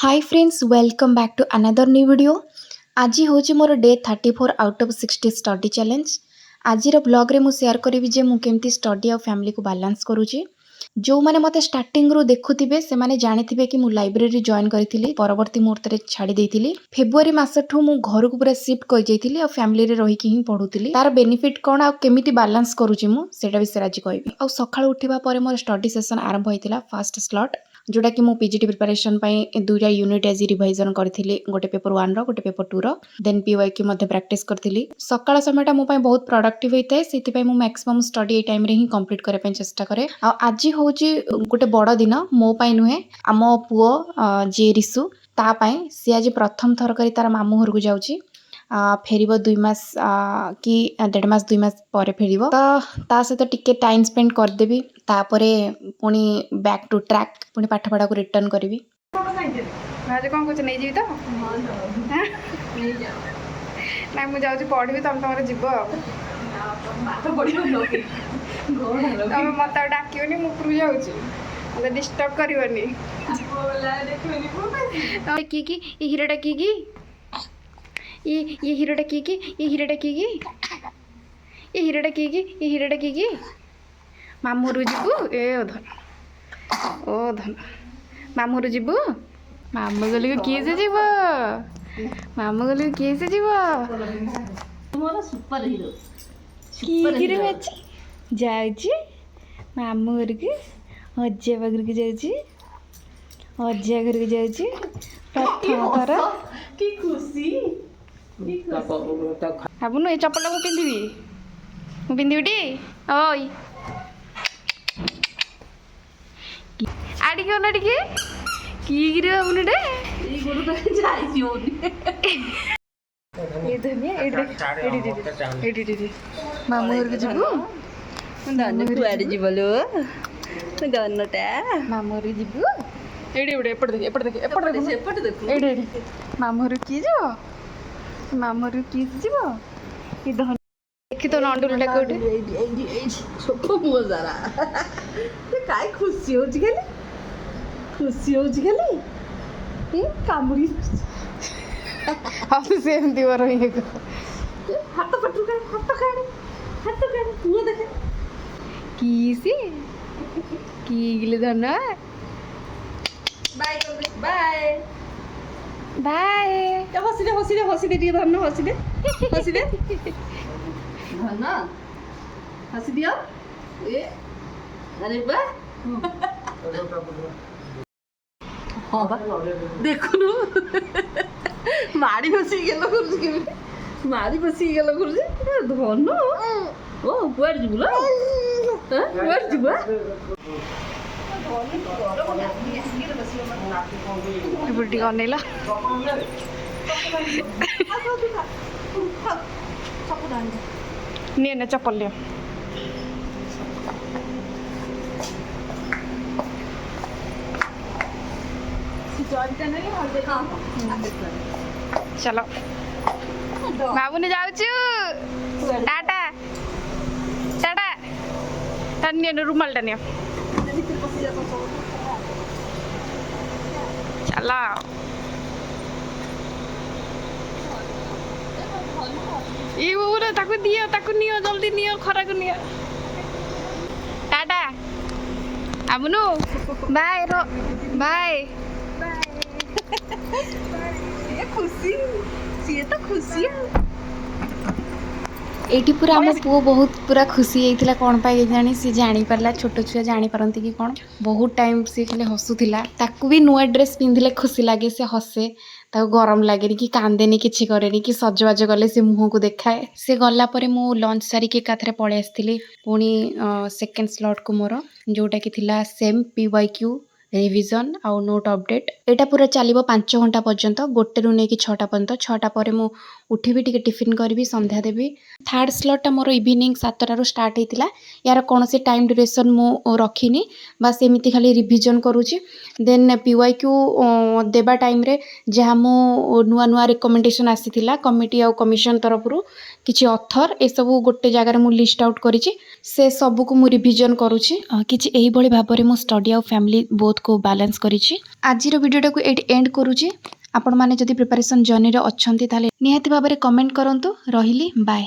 Hi friends, welcome back to another new video. आज हूँ मोर day 34 out of 60 study challenge. आज blog रे मु शेयर करी जे मु केमती स्टडी और फैमिली को बैलेंस करूची। जो मैंने मत स्टार्टिंग रू देखुथिबे से माने जानिथिबे कि मु लाइब्रेरी जॉइन करथिली, परवर्ती मुहूर्त रे छाड़ी देइथिली। फेब्रुआरी मासठू मु घर को पूरा शिफ्ट कर जाइथिली और फैमिली रे रही कि ही पढुथिली। तार बेनिफिट कोन आ केमिति बैलेंस करूची मु सेटा विषय आज कहबी। आ सकाळ उठिबा परे मोर स्टडी सेशन आरंभ होइतिला फर्स्ट स्लॉट, जोटा कि मु पीजीटी प्रिपरेशन पई दुईटा यूनिट आज रिवाइजन करथिली। गोटे पेपर 1 रो गोटे पेपर 2 रो देन पीवाईक्यू मध्ये प्रैक्टिस करथिली। सकाळ समयटा मो पई बहुत प्रोडक्टिव होइतै, सेति पई मु मैक्सिमम स्टडी ए टाइम रे ही कंप्लीट करे पई चेष्टा करे। आ आज होची गोटे बड़ दिन मो पई नुहे, आम पुओ जे रिसु ता पई से आज प्रथम थर करी तार मामू घर को जाउची। फेरिब 2 मास कि 1.5 मास 2 मास पर फेरिब तो ता सहित टिके टाइम स्पेंड करदेवी। तापरे पुणी बैक टू ट्रैक पुणी पाठ पढ़ा को रिटर्न करी। भाज कौन कुछ नहीं जी तो ना मुझे जाऊँ पढ़ी तुम तुम जीव तुम मत डाकनी मुझे जाऊँगी मत डिस्टर्ब करनी कि हीरोटा कि ये हीरोटा कि ये हीरोटा कि ये हीरोटा कि ये हीरोटा कि मामू घर जीवु ए ओ धन मामू घर जीवु मामू गली को किए से जीव मामू गली को किए से जीव तुम्हारा सुपर हीरो की जाऊँगी मामू घर के अज्जा घर के जाऊँगी अज्जा घर के जाऊँगी प्रथम थर की खुशी भाବୁନୁ ଏ ଚପଲଟା ମୁଁ ପିନ୍ଧିବି ଟି ଓଇ ଆଡ଼ିକି ଅନା ଟିକେ କି ଗିରି ଭାବୁନୁ ଟେ ଏଇ ଗୋଡ଼ଟା ଯାଇଚି ଓନି ଏ ଧନିଆ ଏଇଠି ମାମୁଁ ଘରକୁ ଯିବୁ ଧନ କୁଆଡ଼େ ଯିବ ଲୋ ଧନଟା ମାମୁଁ ଘରକୁ ଯିବୁ ଏଇଠି ଏପଟେ ଦେଖ ସେପଟେ ଦେଖୁ ଏଇଠି ମାମୁଁ ଘରକୁ କିଏ ଯିବ ମାମୁଁ ଘରକୁ କିଏ ଯିବ ଏ ଧନ ଦେଖି ତ ନଣ୍ଡୁଲଟା କୋଉଠି ଏଇଠି ଛୋଟ ମୁହ ସାରା କାଇଁ ଖୁସି ହଉଛି ଖାଲି କାମୁଡ଼ି ଆଉ ସେମିତି ବର ଇଏ ହାତ କାଢେ ମୁହ ଦେଖେ କି ସିଏ କି ଗିଲେ ଧନ ବାଏ ବାଏ ବାଏ ହସି ଦେ ଟିକେ ଧନ ହସି ଦେ ଧନ ହସି ଦିଅ ଏ ଆରେ ବା ହଁ ବା ଦେଖୁନୁ ମାଡ଼ି ବସିକି ଗେଲ କରୁଛି କେମିତି ମାଡ଼ି ବସିକି ଗେଲ କରୁଛି ଧନ ଓ କୁଆଡ଼େ ଯିବୁ ଲୋ କୁଆଡ଼େ ଯିବୁ ଏପଟେ ଟିକେ ଅନେଇଲା ନିଏ ନା ଚପଲ ନିଅ चलो बाबू जाऊचु टाटा टाटा टाटा रुमाल टा नियो चलो ये ताकू दियो ताकू नियो जल्दी नियो खरा को नियो टाटा आमुनु बाय रो बाय ସିଏ ତ ଖୁସି एटी पूरा आम पुओ बहुत पूरा खुशी होता कौन पाई जानी सी जानी पारला। छोट छुआ जानी पारती कि कौन बहुत टाइम सी खाली हसुला। ताकू भी नुआ ड्रेस पिंधिले खुशी लगे, से हसे ताकू गरम लगे कि कांदेनी किछि करेनी कि सजबाज गले से मुह को देखाए। से गला परे मु लंच सारिक एकाथरे पळै आस्थिली पुणी सेकेंड स्लॉट को मोर जोटा कि थिला सेम पीवाईक्यू रिविजन आउ नोट अपडेट। एटा पूरा चलिबो 5 घंटा पर्यंत, गोटे रु नेकी 6टा पर्यंत। 6टा परे मु उठिबी टिके टिफिन करी संध्या देवी। थर्ड स्लॉटा मोर इवनिंग 7 स्टार्ट होता। यार कौन से टाइम ड्यूरेशन मु रखिनी बस एमती खाली रिविजन करुँची। देन PYQ देवा टाइम रे जहाँ मु नुआ नुआ रिकमेंडेशन आसीथिला कमिटी आ कमिशन तरफ किछि ऑथर ए सब गोटे जगार मु लिस्ट आउट करिछि से सब को मु रिविजन करुछि। किछि एही भली भाबरे मु स्टडी आ फैमिली बोथ को बैलेंस करिछि। आजिर वीडियोटा को एट एंड करुछि। आपण माने जदि प्रिपरेशन जर्नी रे अछंती ताले निहाती भाबरे कमेंट करंतु। रहिली बाय।